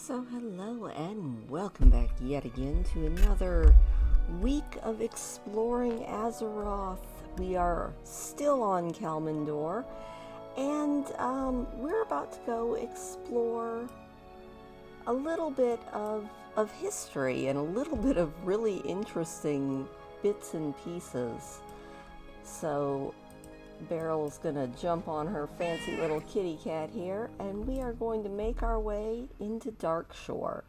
So hello and welcome back yet again to another week of exploring Azeroth. We are still on Kalmandor, and we're about to go explore a little bit of history and a little bit of really interesting bits and pieces. So Beryl's gonna jump on her fancy little kitty cat here, and we are going to make our way into Darkshore.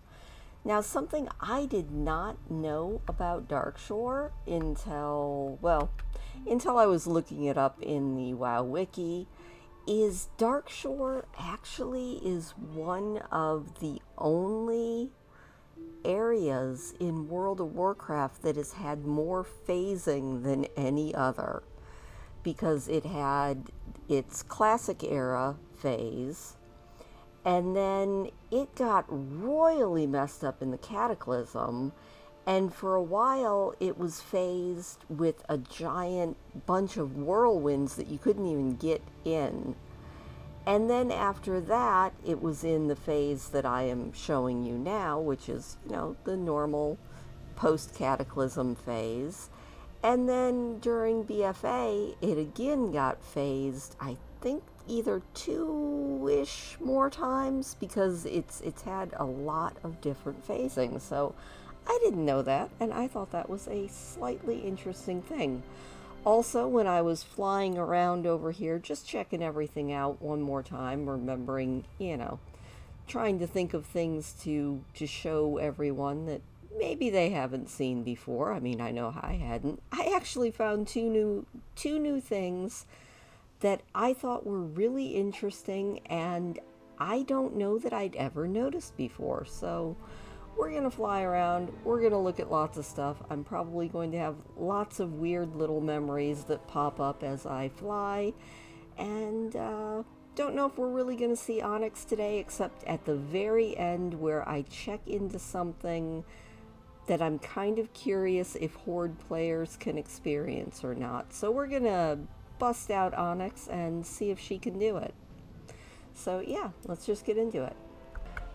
Now, something I did not know about Darkshore until I was looking it up in the WoW Wiki, is Darkshore actually is one of the only areas in World of Warcraft that has had more phasing than any other, because it had its classic era phase, and then it got royally messed up in the Cataclysm, and for a while it was phased with a giant bunch of whirlwinds that you couldn't even get in. And then after that, it was in the phase that I am showing you now, which is, the normal post-Cataclysm phase. And then during BFA, it again got phased, I think either 2-ish more times, because it's had a lot of different phasing. So I didn't know that, and I thought that was a slightly interesting thing. Also, when I was flying around over here, just checking everything out one more time, remembering, trying to think of things to show everyone that maybe they haven't seen before. I mean, I know I hadn't. I actually found two new things that I thought were really interesting, and I don't know that I'd ever noticed before. So we're going to fly around. We're going to look at lots of stuff. I'm probably going to have lots of weird little memories that pop up as I fly. And don't know if we're really going to see Onyx today, except at the very end where I check into something that I'm kind of curious if Horde players can experience or not. So we're going to bust out Onyx and see if she can do it. So yeah, let's just get into it.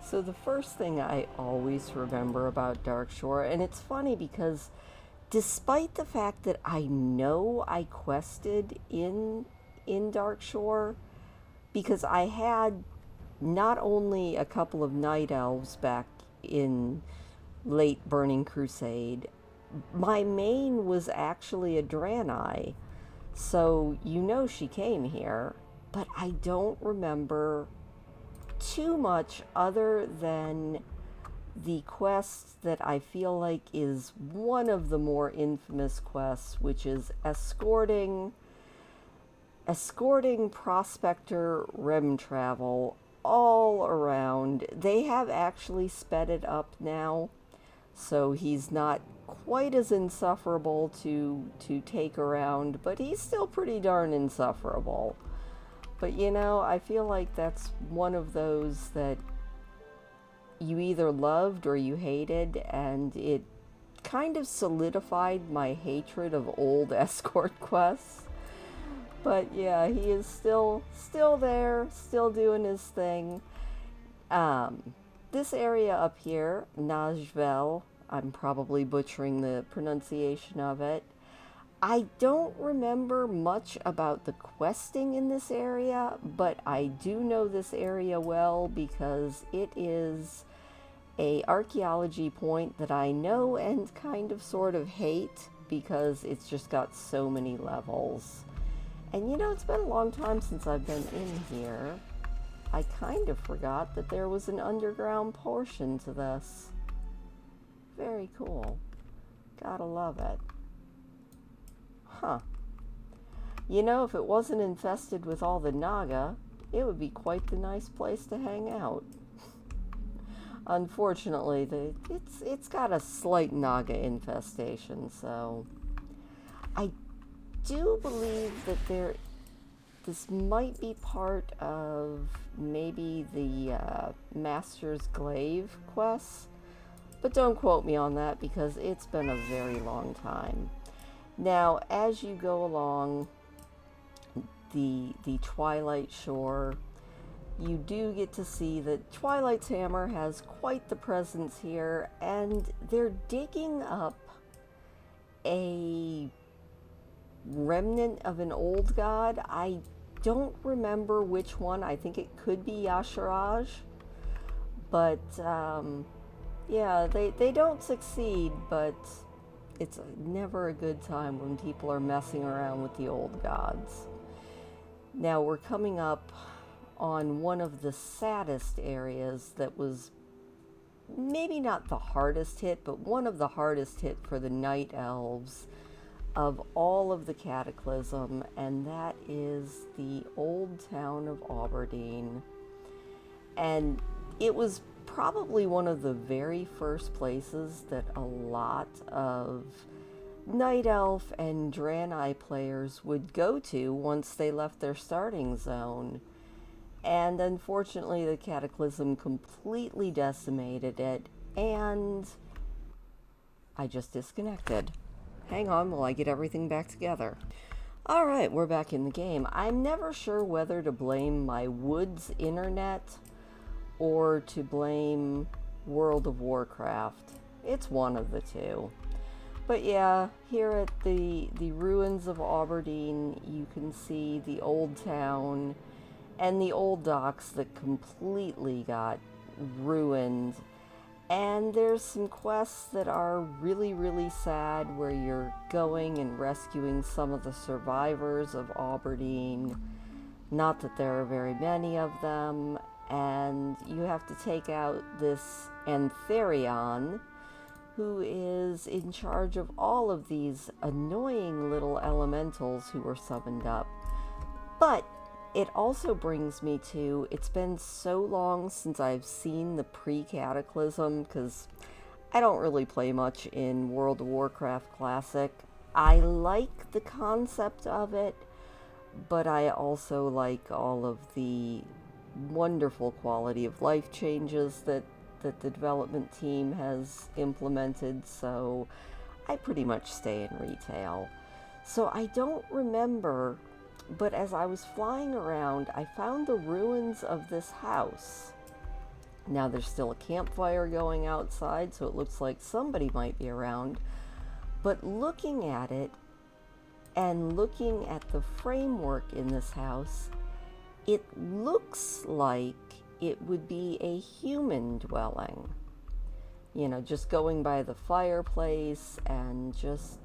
So the first thing I always remember about Darkshore, and it's funny because despite the fact that I know I quested in Darkshore, because I had not only a couple of Night Elves back in late Burning Crusade, my main was actually a Draenei, so she came here, but I don't remember too much other than the quest that I feel like is one of the more infamous quests, which is escorting Prospector Rem Travel all around. They have actually sped it up now, so he's not quite as insufferable to take around, but he's still pretty darn insufferable. But I feel like that's one of those that you either loved or you hated, and it kind of solidified my hatred of old escort quests. But yeah, he is still there, still doing his thing. This area up here, Najvel, I'm probably butchering the pronunciation of it. I don't remember much about the questing in this area, but I do know this area well because it is a archaeology point that I know and kind of sort of hate because it's just got so many levels. And it's been a long time since I've been in here. I kind of forgot that there was an underground portion to this. Very cool. Gotta love it. Huh. If it wasn't infested with all the Naga, it would be quite the nice place to hang out. Unfortunately, it's got a slight Naga infestation, so I do believe that this might be part of maybe the Master's Glaive quests, but don't quote me on that because it's been a very long time. Now, as you go along the Twilight Shore, you do get to see that Twilight's Hammer has quite the presence here, and they're digging up a remnant of an old god. I don't remember which one. I think it could be Yasharaj, but yeah, they don't succeed, but it's never a good time when people are messing around with the old gods. Now we're coming up on one of the saddest areas that was maybe not the hardest hit, but one of the hardest hit for the Night Elves of all of the Cataclysm, and that is the old town of Aberdeen. And it was probably one of the very first places that a lot of Night Elf and Draenei players would go to once they left their starting zone. And unfortunately, the Cataclysm completely decimated it, and I just disconnected. Hang on while I get everything back together. Alright, we're back in the game. I'm never sure whether to blame my Woods internet or to blame World of Warcraft. It's one of the two. But yeah, here at the ruins of Aberdeen, you can see the old town and the old docks that completely got ruined. And there's some quests that are really, really sad, where you're going and rescuing some of the survivors of Aberdeen. Not that there are very many of them. And you have to take out this Antherion, who is in charge of all of these annoying little elementals who were summoned up. But it also brings me to, it's been so long since I've seen the pre-Cataclysm, because I don't really play much in World of Warcraft Classic. I like the concept of it, but I also like all of the wonderful quality of life changes that the development team has implemented, so I pretty much stay in retail. So I don't remember, but as I was flying around, I found the ruins of this house. Now there's still a campfire going outside, so it looks like somebody might be around. But looking at it, and looking at the framework in this house, it looks like it would be a human dwelling. You know, just going by the fireplace and just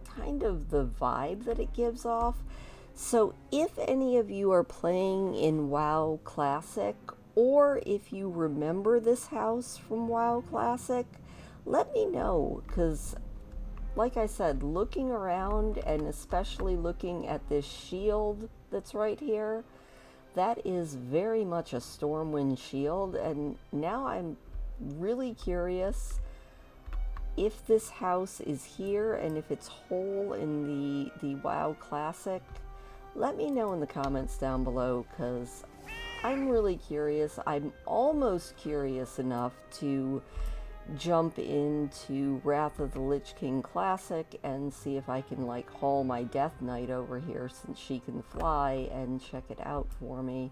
kind of the vibe that it gives off. So if any of you are playing in WoW Classic, or if you remember this house from WoW Classic, let me know, because like I said, looking around and especially looking at this shield that's right here, that is very much a Stormwind shield, and now I'm really curious if this house is here and if it's whole in the WoW Classic. Let me know in the comments down below, because I'm really curious. I'm almost curious enough to jump into Wrath of the Lich King Classic and see if I can like haul my Death Knight over here, since she can fly, and check it out for me.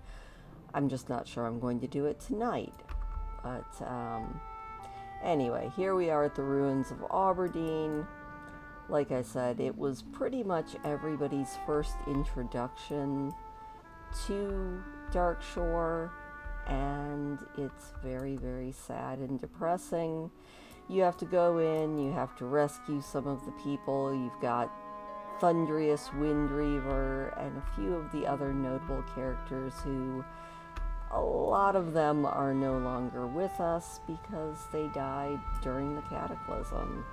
I'm just not sure I'm going to do it tonight. But anyway, here we are at the ruins of Aberdeen. Like I said, it was pretty much everybody's first introduction to Darkshore, and it's very, very sad and depressing. You have to go in, you have to rescue some of the people. You've got Thundrius Windreaver and a few of the other notable characters who, a lot of them are no longer with us because they died during the Cataclysm.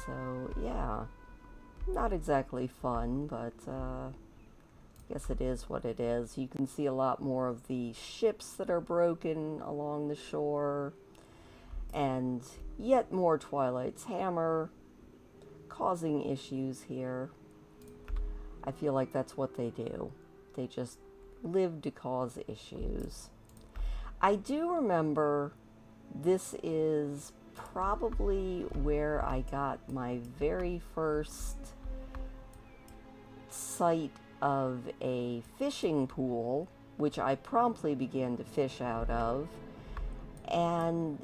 So yeah, not exactly fun, but I guess it is what it is. You can see a lot more of the ships that are broken along the shore, and yet more Twilight's Hammer causing issues here. I feel like that's what they do. They just live to cause issues. I do remember this is probably where I got my very first sight of a fishing pool which I promptly began to fish out of. And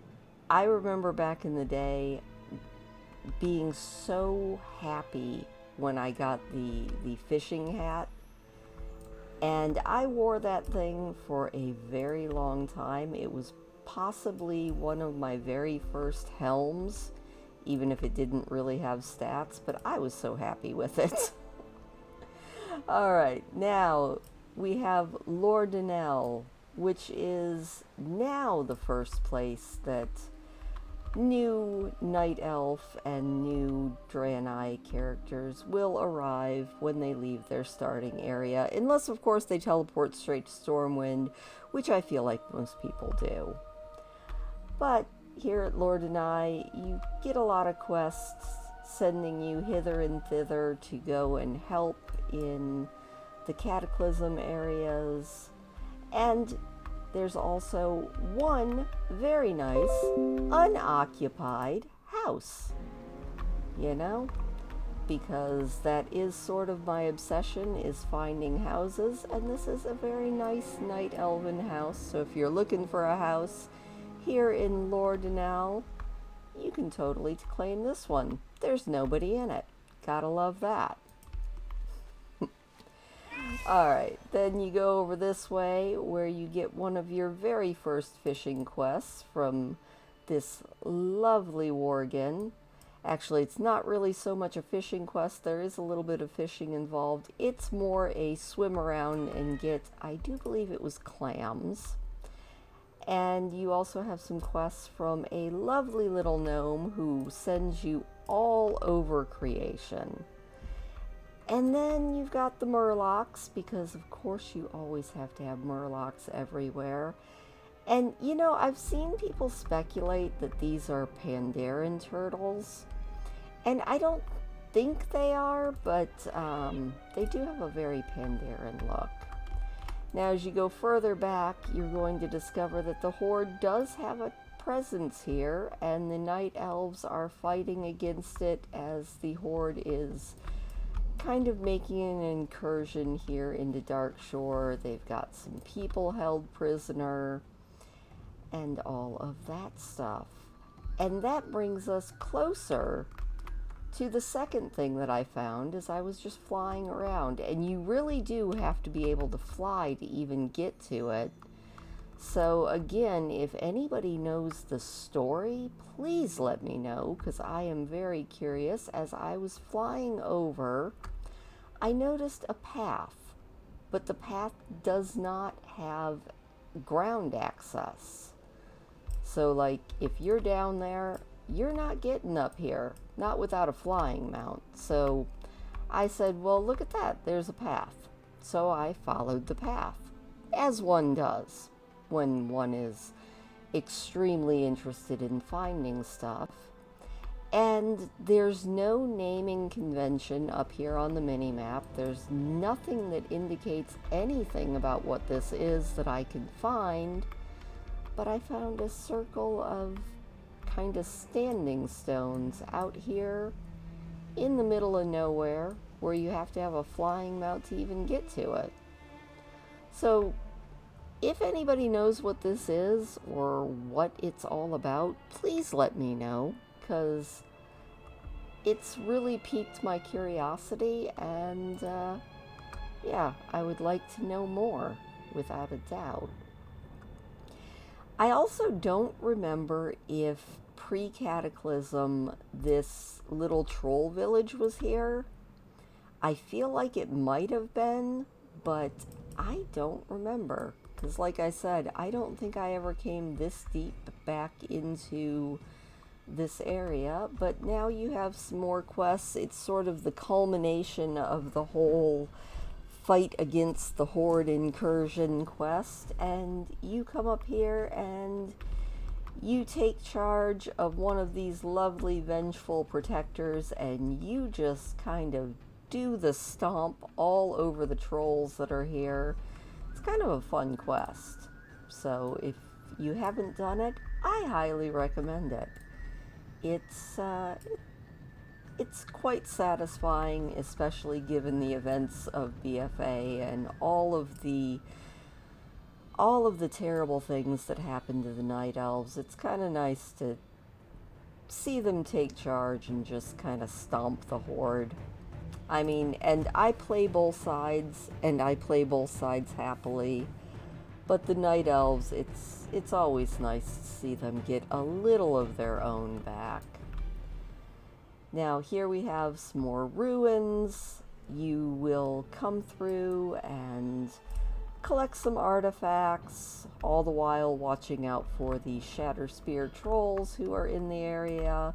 I remember back in the day being so happy when I got the fishing hat. And I wore that thing for a very long time. It was possibly one of my very first helms, even if it didn't really have stats, but I was so happy with it. Alright, now we have Lordanelle, which is now the first place that new Night Elf and new Draenei characters will arrive when they leave their starting area, unless of course they teleport straight to Stormwind, which I feel like most people do. But here at Lordanei, you get a lot of quests sending you hither and thither to go and help in the Cataclysm areas, and there's also one very nice unoccupied house, you know, because that is sort of my obsession, is finding houses, and this is a very nice Night Elven house. So if you're looking for a house here in Lordanelle, you can totally claim this one. There's nobody in it. Gotta love that. Alright, then you go over this way where you get one of your very first fishing quests from this lovely worgen. Actually, it's not really so much a fishing quest. There is a little bit of fishing involved. It's more a swim around and get, I do believe it was clams. And you also have some quests from a lovely little gnome who sends you all over creation. And then you've got the murlocs, because of course you always have to have murlocs everywhere. And you know, I've seen people speculate that these are Pandaren turtles, and I don't think they are, but they do have a very Pandaren look. Now as you go further back, you're going to discover that the Horde does have a presence here, and the Night Elves are fighting against it as the Horde is kind of making an incursion here into Darkshore. They've got some people held prisoner and all of that stuff. And that brings us closer to the second thing that I found as I was just flying around. And you really do have to be able to fly to even get to it. So again, if anybody knows the story, please let me know, because I am very curious. As I was flying over, I noticed a path, but the path does not have ground access. So like, if you're down there, you're not getting up here, not without a flying mount. So I said, well, look at that, there's a path. So I followed the path, as one does when one is extremely interested in finding stuff. And there's no naming convention up here on the mini-map. There's nothing that indicates anything about what this is that I can find, but I found a circle of kind of standing stones out here in the middle of nowhere, where you have to have a flying mount to even get to it. So if anybody knows what this is or what it's all about, please let me know, because it's really piqued my curiosity, and yeah, I would like to know more, without a doubt. I also don't remember if pre-Cataclysm this little troll village was here. I feel like it might have been, but I don't remember, because like I said, I don't think I ever came this deep back into this area. But now you have some more quests. It's sort of the culmination of the whole fight against the Horde incursion quest, and you come up here and you take charge of one of these lovely vengeful protectors, and you just kind of do the stomp all over the trolls that are here. It's kind of a fun quest, so if you haven't done it, I highly recommend it. It's quite satisfying, especially given the events of BFA and all of the all of the terrible things that happen to the Night Elves, it's kind of nice to see them take charge and just kind of stomp the Horde. I mean, and I play both sides, and I play both sides happily. But the Night Elves, it's always nice to see them get a little of their own back. Now, here we have some more ruins. You will come through and collect some artifacts, all the while watching out for the Shatter Spear trolls who are in the area.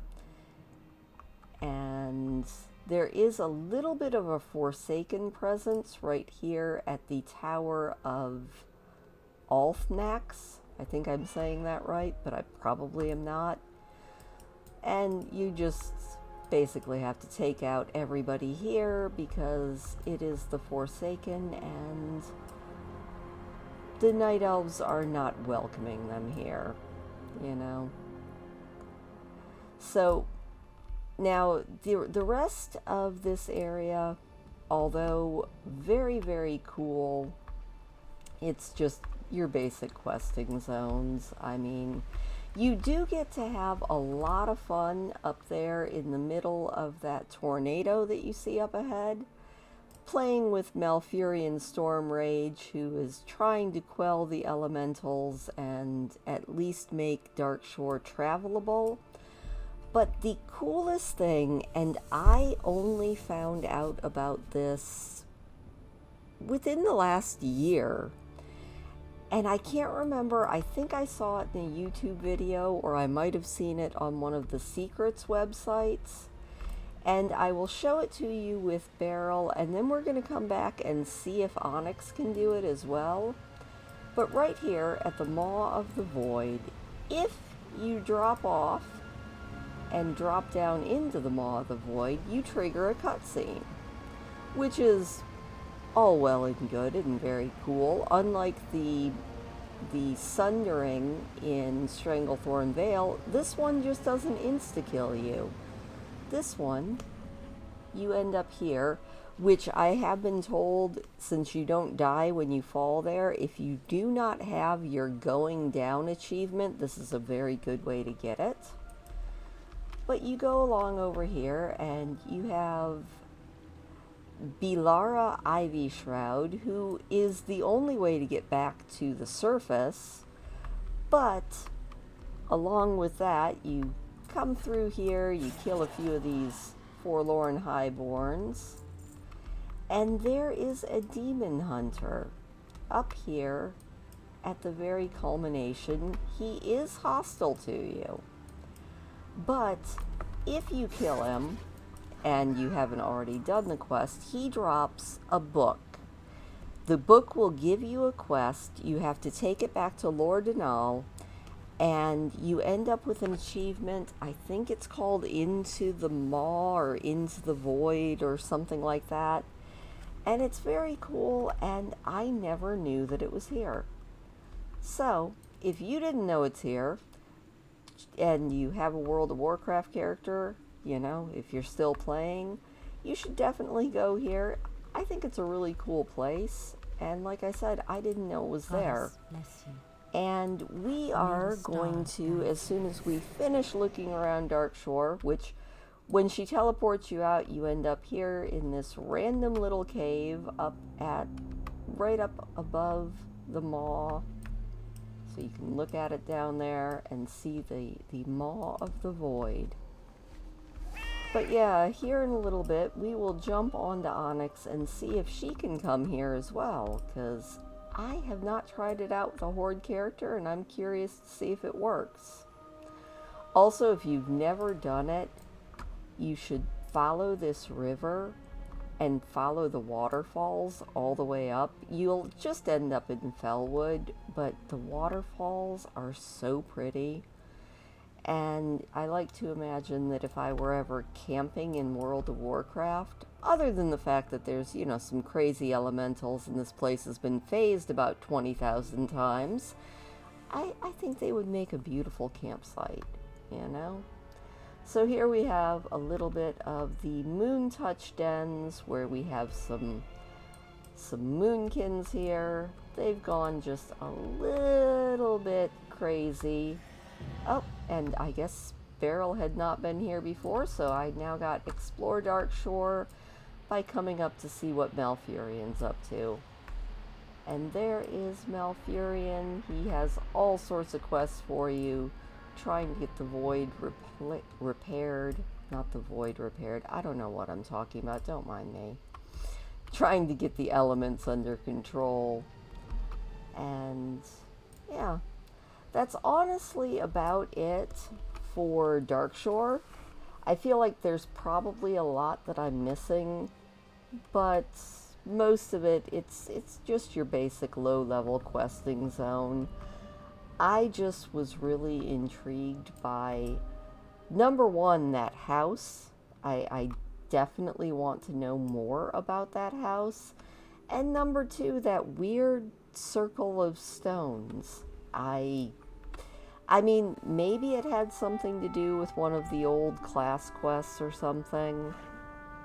And there is a little bit of a Forsaken presence right here at the Tower of Alfnax. I think I'm saying that right, but I probably am not. And you just basically have to take out everybody here because it is the Forsaken, and the Night Elves are not welcoming them here, you know. So now the rest of this area, although very, very cool, it's just your basic questing zones. I mean, you do get to have a lot of fun up there in the middle of that tornado that you see up ahead, playing with Malfurion Stormrage, who is trying to quell the elementals and at least make Darkshore travelable. But the coolest thing, and I only found out about this within the last year, and I can't remember, I think I saw it in a YouTube video, or I might have seen it on one of the Secrets websites. And I will show it to you with Beryl, and then we're going to come back and see if Onyx can do it as well. But right here at the Maw of the Void, if you drop off and drop down into the Maw of the Void, you trigger a cutscene, which is all well and good and very cool. Unlike the Sundering in Stranglethorn Vale, this one just doesn't insta-kill you. This one, you end up here, which I have been told, since you don't die when you fall there, if you do not have your going down achievement, this is a very good way to get it. But you go along over here and you have Belara Ivy Shroud, who is the only way to get back to the surface, but along with that, you come through here, you kill a few of these forlorn highborns, and there is a demon hunter up here at the very culmination. He is hostile to you, but if you kill him and you haven't already done the quest, he drops a book. The book will give you a quest. You have to take it back to Lord Denal, and you end up with an achievement. I think it's called Into the Maw or Into the Void or something like that. And it's very cool, and I never knew that it was here. So, if you didn't know it's here, and you have a World of Warcraft character, you know, if you're still playing, you should definitely go here. I think it's a really cool place, and like I said, I didn't know it was there. And we are going to, as soon as we finish looking around Darkshore, which when she teleports you out, you end up here in this random little cave right up above the Maw. So you can look at it down there and see the Maw of the Void. But yeah, here in a little bit, we will jump onto Onyx and see if she can come here as well, because I have not tried it out with a Horde character, and I'm curious to see if it works. Also, if you've never done it, you should follow this river and follow the waterfalls all the way up. You'll just end up in Fellwood, but the waterfalls are so pretty. And I like to imagine that if I were ever camping in World of Warcraft, other than the fact that there's, you know, some crazy elementals and this place has been phased about 20,000 times, I think they would make a beautiful campsite, you know? So here we have a little bit of the Moon Touch dens, where we have some some Moonkins here. They've gone just a little bit crazy. Oh, and I guess Beryl had not been here before, so I now got Explore Darkshore by coming up to see what Malfurion's up to. And there is Malfurion. He has all sorts of quests for you, trying to get the void repaired. Not the void repaired. I don't know what I'm talking about. Don't mind me. Trying to get the elements under control. And yeah, that's honestly about it for Darkshore. I feel like there's probably a lot that I'm missing, but most of it, it's just your basic low-level questing zone. I just was really intrigued by, number one, that house. I definitely want to know more about that house. And number two, that weird circle of stones. I mean, maybe it had something to do with one of the old class quests or something.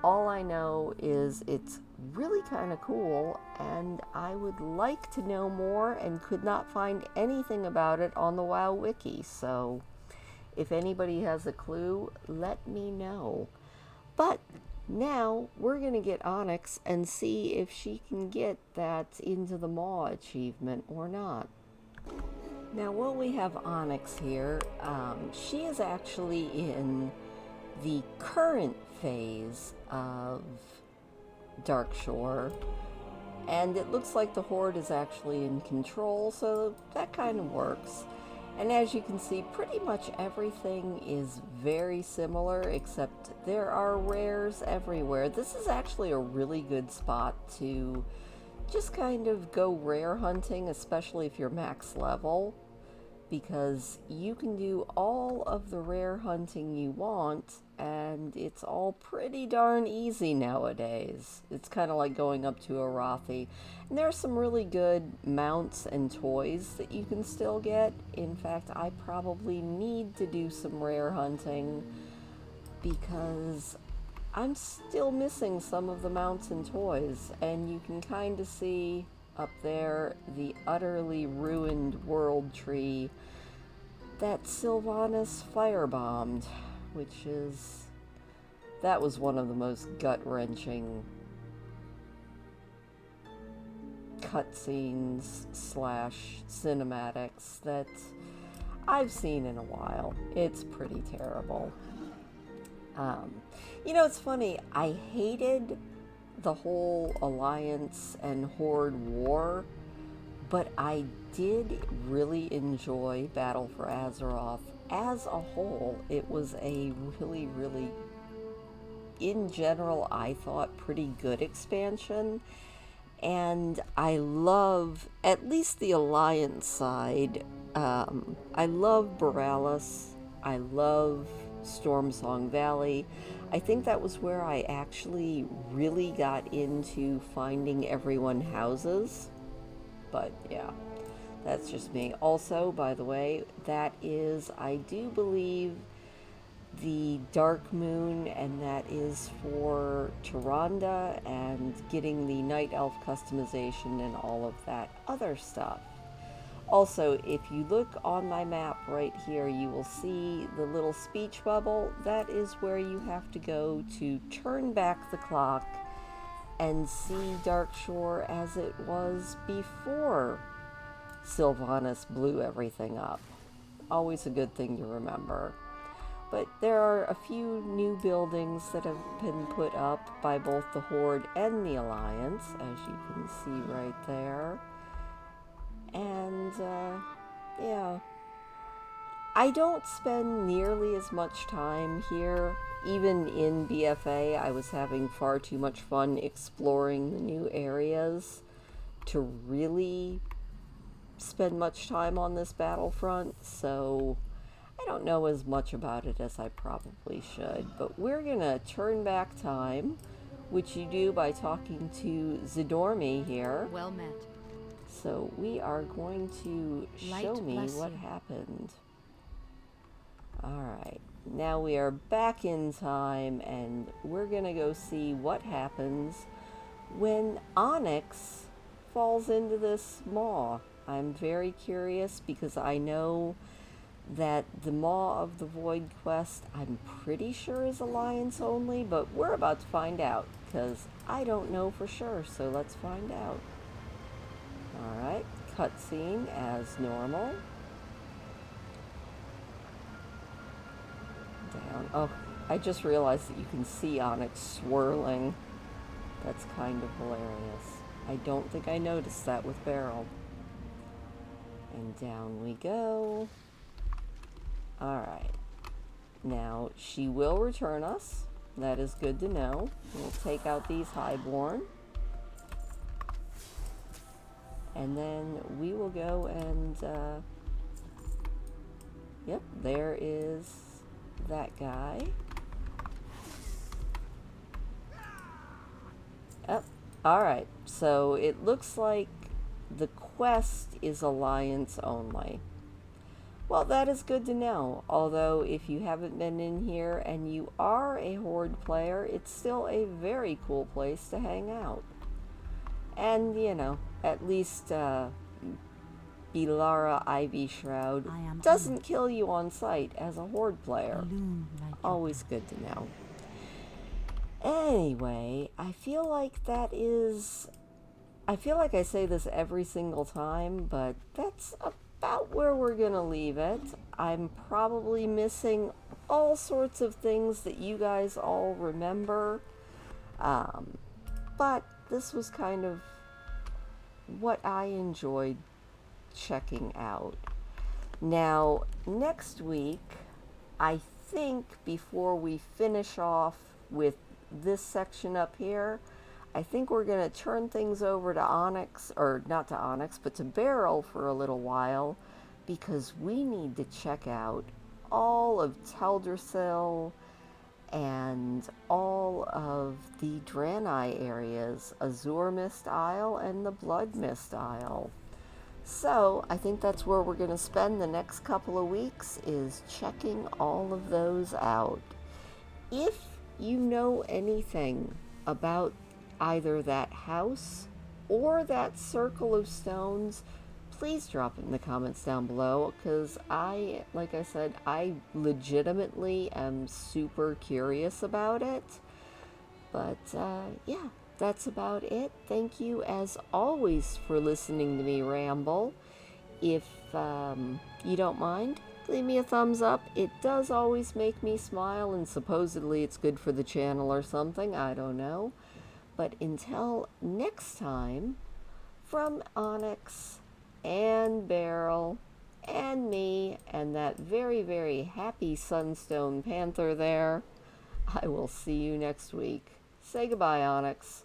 All I know is it's really kind of cool, and I would like to know more and could not find anything about it on the WoW Wiki. So if anybody has a clue, let me know. But now we're going to get Onyx and see if she can get that Into the Maw achievement or not. Now, while we have Onyx here, she is actually in the current phase of Darkshore, and it looks like the Horde is actually in control, so that kind of works. And as you can see, pretty much everything is very similar, except there are rares everywhere. This is actually a really good spot to just kind of go rare hunting, especially if you're max level, because you can do all of the rare hunting you want, and it's all pretty darn easy nowadays. It's kind of like going up to a Rothy. And there are some really good mounts and toys that you can still get. In fact, I probably need to do some rare hunting because I'm still missing some of the mounts and toys, and you can kind of see up there the utterly ruined world tree that Sylvanas firebombed, which is, that was one of the most gut-wrenching cutscenes / cinematics that I've seen in a while. It's pretty terrible. You know, it's funny, I hated the whole Alliance and Horde war, but I did really enjoy Battle for Azeroth as a whole. It was a really, really, in general, I thought, pretty good expansion. And I love, at least the Alliance side, I love Beryl. I love Stormsong Valley. I think that was where I actually really got into finding everyone houses. But yeah, that's just me. Also, by the way, that is, I do believe, the Dark Moon, and that is for Tyrande and getting the Night Elf customization and all of that other stuff. Also, if you look on my map right here, you will see the little speech bubble. That is where you have to go to turn back the clock and see Darkshore as it was before Sylvanas blew everything up. Always a good thing to remember. But there are a few new buildings that have been put up by both the Horde and the Alliance, as you can see right there. And, yeah. I don't spend nearly as much time here. Even in BFA, I was having far too much fun exploring the new areas to really spend much time on this battlefront, so I don't know as much about it as I probably should. But we're gonna turn back time, which you do by talking to Zidormi here. Well met. So we are going to show me what happened. Alright, now we are back in time, and we're gonna go see what happens when Onyx falls into this maw. I'm very curious because I know that the Maw of the Void quest, I'm pretty sure is Alliance only, but we're about to find out because I don't know for sure, so let's find out. Alright, cutscene as normal. Down. Oh, I just realized that you can see Onyx swirling. That's kind of hilarious. I don't think I noticed that with Beryl. And down we go. Alright. Now, she will return us. That is good to know. We'll take out these highborn. And then we will go and, yep, there is that guy. Yep. Alright, so it looks like the quest is Alliance only. Well, that is good to know. Although, if you haven't been in here and you are a Horde player, it's still a very cool place to hang out. And, you know, at least Ilara Ivy Shroud doesn't kill you on sight as a Horde player. Always good to know. Anyway, I feel like I say this every single time, but that's about where we're gonna leave it. I'm probably missing all sorts of things that you guys all remember, but this was kind of what I enjoyed checking out. Now, next week, I think before we finish off with this section up here, I think we're going to turn things over to Onyx, or not to Onyx, but to Beryl for a little while, because we need to check out all of Teldrassil and all of the Draenei areas, Azure Mist Isle and the Blood Mist Isle. So, I think that's where we're going to spend the next couple of weeks, is checking all of those out. If you know anything about either that house or that circle of stones, please drop it in the comments down below, because like I said, I legitimately am super curious about it. But yeah, that's about it. Thank you as always for listening to me ramble. If you don't mind, leave me a thumbs up. It does always make me smile, and supposedly it's good for the channel or something, I don't know. But until next time, from Onyx and Beryl and me and that very, very happy Sunstone Panther there, I will see you next week. Say goodbye, Onyx.